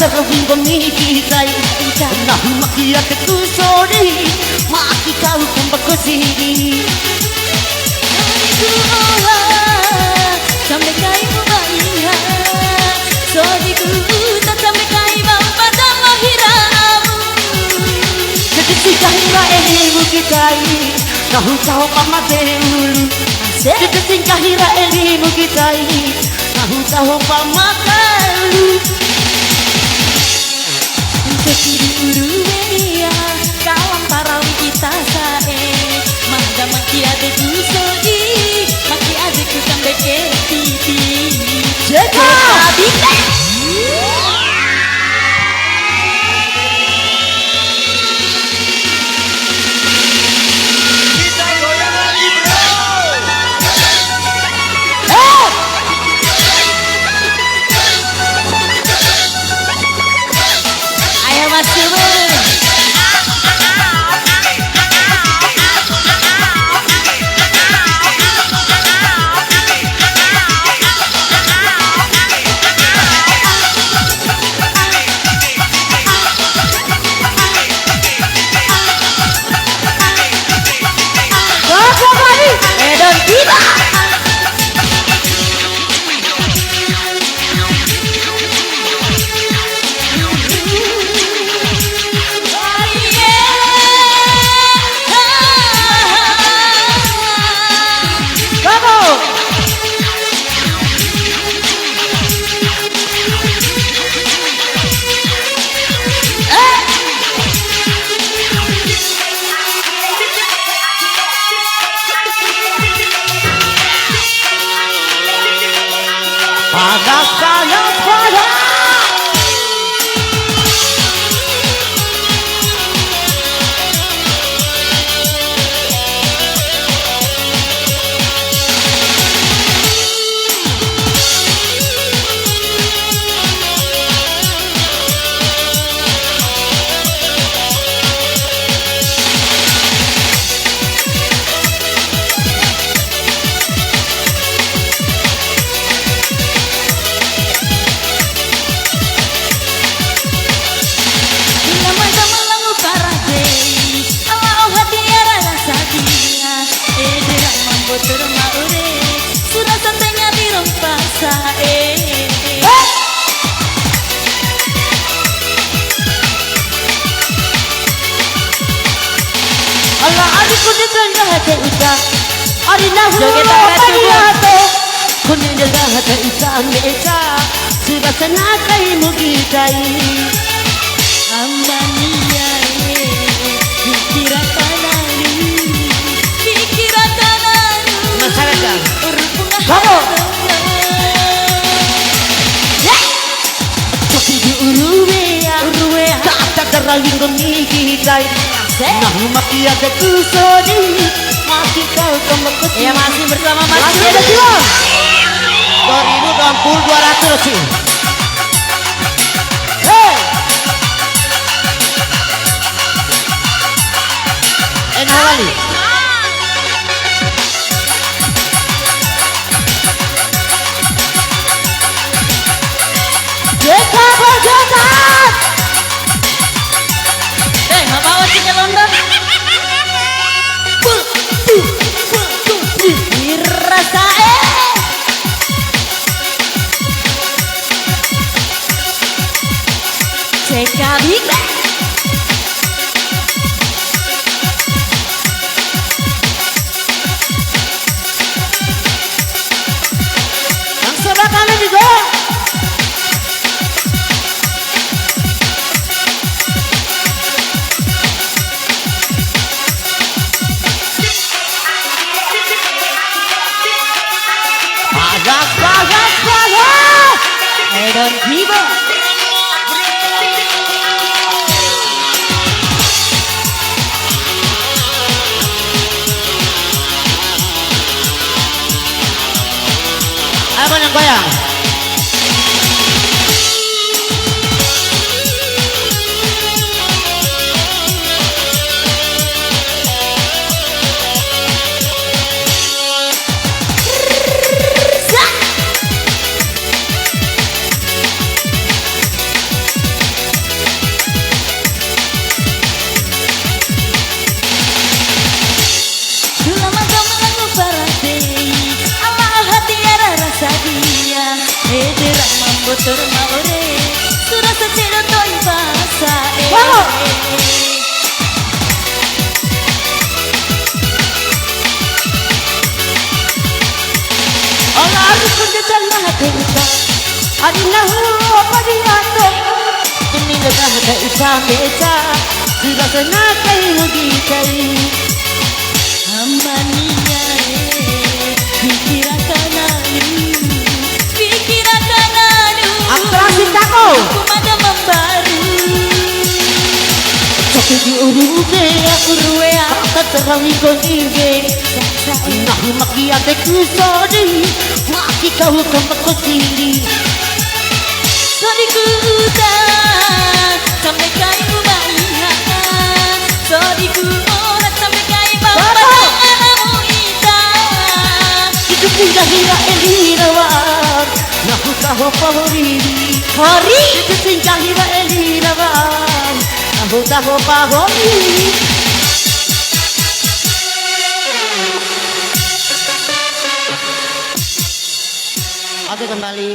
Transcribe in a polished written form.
terhubung mengikai nah makia teku sore maki kau kembali sini sampai kai mubaiha sodiku tak sampai kai bamba sama hiramu jadi kahira bukitai nahu tahu pamadeulu jadi kahira bukitai nahu tahu pamakalu Uruweya kawan parawi kita sae mangga maki adeku sodi maki adeku sampai ke pipi jaga binte Kita goyang lagi bro. ayo mas Edon tiba. Panas saya pada hati uta ari nahu pariyato kuning jaga hati uta meka sudah senakai mugitai Ambania dikira tananu masyarakat kamu tapi di uruwea tak ada terlalu mengikai nahu makia teku sodi maki kau kembali ya masih bersama Mas masih ada jiwa 2020 200 sih. Hey, enak kali. Jeka berjoget. ngapain sih ke London? Dirasain. Cek kabin. goyang. Motor maore surah secelo toy basa Allah aku jalan hati hari nahu padiato ini dah ada isam beca sudah kena kai mugi kai amaninya pikiran kananu atraksi tako kumada membaru tapi di uruge aku ruwe tak terangi konige nah maki ate kusodi maki kau kembak sini sorry kuda sampai kai melihat sorry kuda sampai kai bawa ita itu pindah hira elirawan nah kau pahori hori itu pindah hira elirawan nah kau pahori Oke kembali